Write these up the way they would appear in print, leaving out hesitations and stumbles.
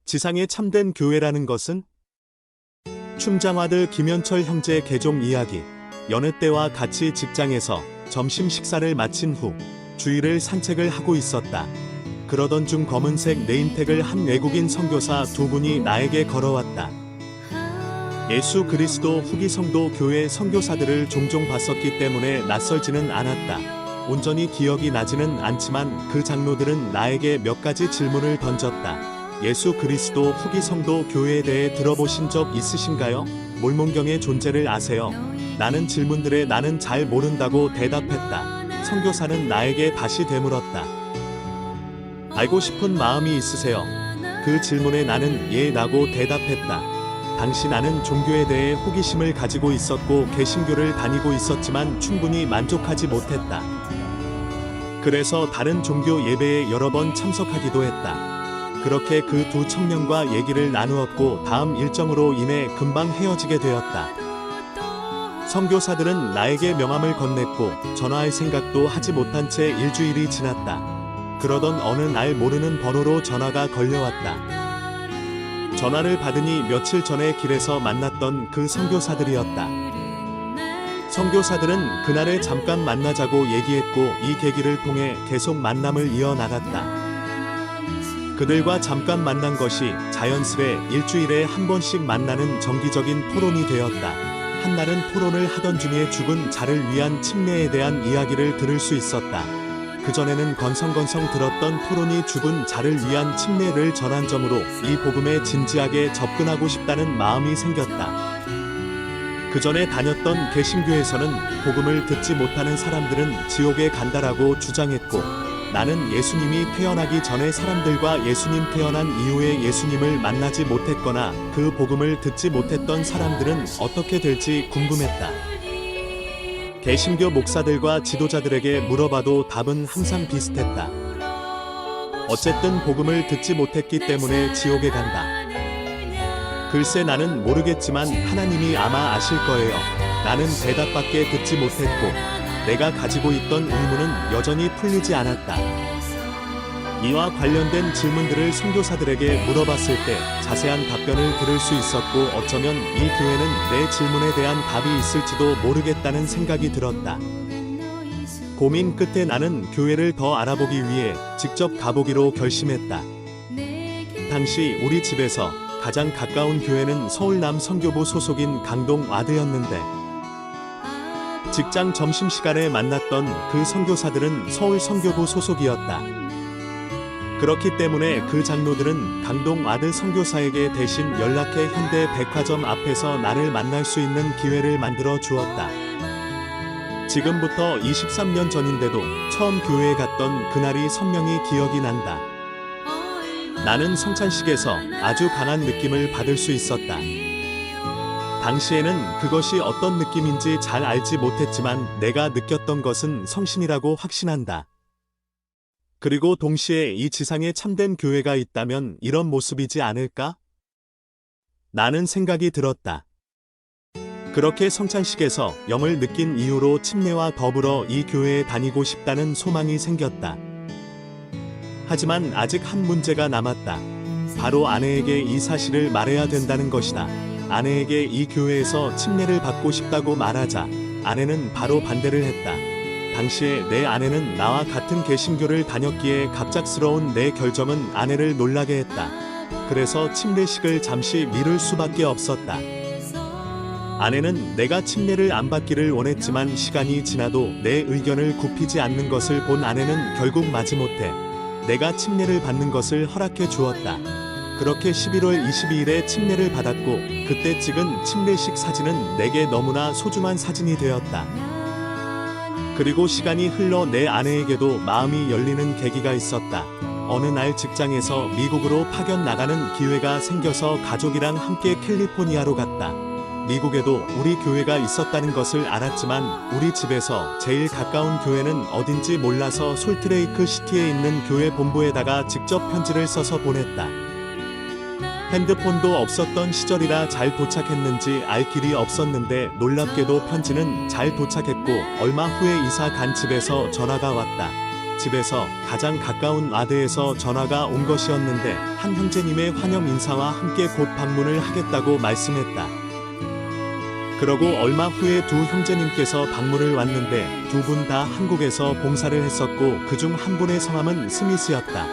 지상에 참된 교회라는 것은? 춤장아들 김현철 형제의 개종 이야기. 여느 때와 같이 직장에서 점심 식사를 마친 후 주일을 산책을 하고 있었다. 그러던 중 검은색 네임택을 한 외국인 선교사 두 분이 나에게 걸어왔다. 예수 그리스도 후기 성도 교회 선교사들을 종종 봤었기 때문에 낯설지는 않았다. 온전히 기억이 나지는 않지만 그 장로들은 나에게 몇 가지 질문을 던졌다. 예수 그리스도 후기 성도 교회에 대해 들어보신 적 있으신가요? 몰몬경의 존재를 아세요? 나는 질문들에 나는 잘 모른다고 대답했다. 선교사는 나에게 다시 되물었다. 알고 싶은 마음이 있으세요? 그 질문에 나는 예 라고 대답했다. 당시 나는 종교에 대해 호기심을 가지고 있었고 개신교를 다니고 있었지만 충분히 만족하지 못했다. 그래서 다른 종교 예배에 여러 번 참석하기도 했다. 그렇게 그 두 청년과 얘기를 나누었고 다음 일정으로 인해 금방 헤어지게 되었다. 선교사들은 나에게 명함을 건넸고 전화할 생각도 하지 못한 채 일주일이 지났다. 그러던 어느 날 모르는 번호로 전화가 걸려왔다. 전화를 받으니 며칠 전에 길에서 만났던 그 선교사들이었다. 선교사들은 그날에 잠깐 만나자고 얘기했고 이 계기를 통해 계속 만남을 이어나갔다. 그들과 잠깐 만난 것이 자연스레 일주일에 한 번씩 만나는 정기적인 토론이 되었다. 한날은 토론을 하던 중에 죽은 자를 위한 침례에 대한 이야기를 들을 수 있었다. 그전에는 건성건성 들었던 토론이 죽은 자를 위한 침례를 전한 점으로 이 복음에 진지하게 접근하고 싶다는 마음이 생겼다. 그전에 다녔던 개신교에서는 복음을 듣지 못하는 사람들은 지옥에 간다라고 주장했고 나는 예수님이 태어나기 전에 사람들과 예수님 태어난 이후에 예수님을 만나지 못했거나 그 복음을 듣지 못했던 사람들은 어떻게 될지 궁금했다. 개신교 목사들과 지도자들에게 물어봐도 답은 항상 비슷했다. 어쨌든 복음을 듣지 못했기 때문에 지옥에 간다. 글쎄 나는 모르겠지만 하나님이 아마 아실 거예요. 나는 대답밖에 듣지 못했고 내가 가지고 있던 의문은 여전히 풀리지 않았다. 이와 관련된 질문들을 선교사들에게 물어봤을 때 자세한 답변을 들을 수 있었고 어쩌면 이 교회는 내 질문에 대한 답이 있을지도 모르겠다는 생각이 들었다. 고민 끝에 나는 교회를 더 알아보기 위해 직접 가보기로 결심했다. 당시 우리 집에서 가장 가까운 교회는 서울남 선교부 소속인 강동 와드였는데 직장 점심시간에 만났던 그 선교사들은 서울 선교부 소속이었다. 그렇기 때문에 그 장로들은 강동 와드 선교사에게 대신 연락해 현대 백화점 앞에서 나를 만날 수 있는 기회를 만들어 주었다. 지금부터 23년 전인데도 처음 교회에 갔던 그날이 선명히 기억이 난다. 나는 성찬식에서 아주 강한 느낌을 받을 수 있었다. 당시에는 그것이 어떤 느낌인지 잘 알지 못했지만 내가 느꼈던 것은 성신이라고 확신한다. 그리고 동시에 이 지상에 참된 교회가 있다면 이런 모습이지 않을까? 나는 생각이 들었다. 그렇게 성찬식에서 영을 느낀 이후로 침례와 더불어 이 교회에 다니고 싶다는 소망이 생겼다. 하지만 아직 한 문제가 남았다. 바로 아내에게 이 사실을 말해야 된다는 것이다. 아내에게 이 교회에서 침례를 받고 싶다고 말하자 아내는 바로 반대를 했다. 당시에 내 아내는 나와 같은 개신교를 다녔기에 갑작스러운 내 결정은 아내를 놀라게 했다. 그래서 침례식을 잠시 미룰 수밖에 없었다. 아내는 내가 침례를 안 받기를 원했지만 시간이 지나도 내 의견을 굽히지 않는 것을 본 아내는 결국 마지못해 내가 침례를 받는 것을 허락해 주었다. 그렇게 11월 22일에 침례를 받았고 그때 찍은 침례식 사진은 내게 너무나 소중한 사진이 되었다. 그리고 시간이 흘러 내 아내에게도 마음이 열리는 계기가 있었다. 어느 날 직장에서 미국으로 파견 나가는 기회가 생겨서 가족이랑 함께 캘리포니아로 갔다. 미국에도 우리 교회가 있었다는 것을 알았지만 우리 집에서 제일 가까운 교회는 어딘지 몰라서 솔트레이크 시티에 있는 교회 본부에다가 직접 편지를 써서 보냈다. 핸드폰도 없었던 시절이라 잘 도착했는지 알 길이 없었는데 놀랍게도 편지는 잘 도착했고 얼마 후에 이사 간 집에서 전화가 왔다. 집에서 가장 가까운 와드에서 전화가 온 것이었는데 한 형제님의 환영 인사와 함께 곧 방문을 하겠다고 말씀했다. 그러고 얼마 후에 두 형제님께서 방문을 왔는데 두 분 다 한국에서 봉사를 했었고 그중 한 분의 성함은 스미스였다.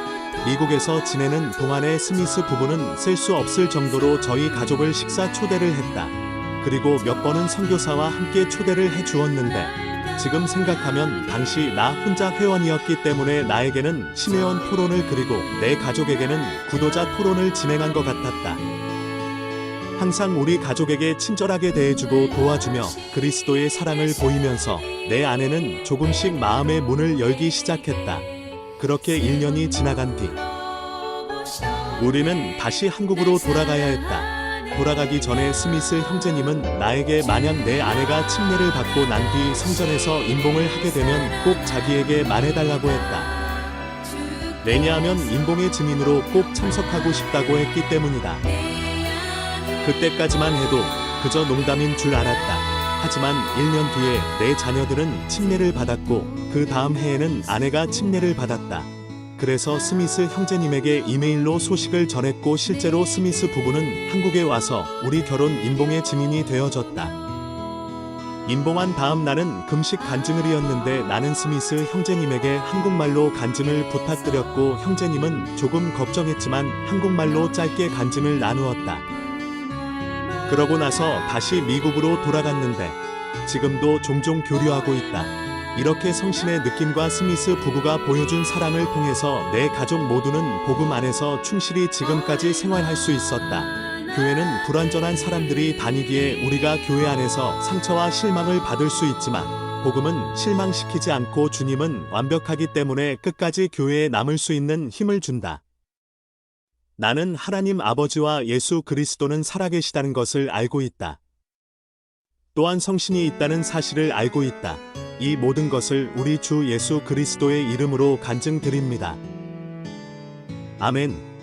미국에서 지내는 동안의 스미스 부부는 셀 수 없을 정도로 저희 가족을 식사 초대를 했다. 그리고 몇 번은 선교사와 함께 초대를 해 주었는데 지금 생각하면 당시 나 혼자 회원이었기 때문에 나에게는 심회원 토론을 그리고 내 가족에게는 구도자 토론을 진행한 것 같았다. 항상 우리 가족에게 친절하게 대해주고 도와주며 그리스도의 사랑을 보이면서 내 아내는 조금씩 마음의 문을 열기 시작했다. 그렇게 1년이 지나간 뒤 우리는 다시 한국으로 돌아가야 했다. 돌아가기 전에 스미스 형제님은 나에게 만약 내 아내가 침례를 받고 난 뒤 성전에서 임봉을 하게 되면 꼭 자기에게 말해달라고 했다. 왜냐하면 임봉의 증인으로 꼭 참석하고 싶다고 했기 때문이다. 그때까지만 해도 그저 농담인 줄 알았다. 하지만 1년 뒤에 내 자녀들은 침례를 받았고 그 다음 해에는 아내가 침례를 받았다. 그래서 스미스 형제님에게 이메일로 소식을 전했고 실제로 스미스 부부는 한국에 와서 우리 결혼 임봉의 증인이 되어줬다. 임봉한 다음 날은 금식 간증을이었는데 나는 스미스 형제님에게 한국말로 간증을 부탁드렸고 형제님은 조금 걱정했지만 한국말로 짧게 간증을 나누었다. 그러고 나서 다시 미국으로 돌아갔는데 지금도 종종 교류하고 있다. 이렇게 성신의 느낌과 스미스 부부가 보여준 사랑을 통해서 내 가족 모두는 복음 안에서 충실히 지금까지 생활할 수 있었다. 교회는 불완전한 사람들이 다니기에 우리가 교회 안에서 상처와 실망을 받을 수 있지만 복음은 실망시키지 않고 주님은 완벽하기 때문에 끝까지 교회에 남을 수 있는 힘을 준다. 나는 하나님 아버지와 예수 그리스도는 살아계시다는 것을 알고 있다. 또한 성신이 있다는 사실을 알고 있다. 이 모든 것을 우리 주 예수 그리스도의 이름으로 간증드립니다. 아멘.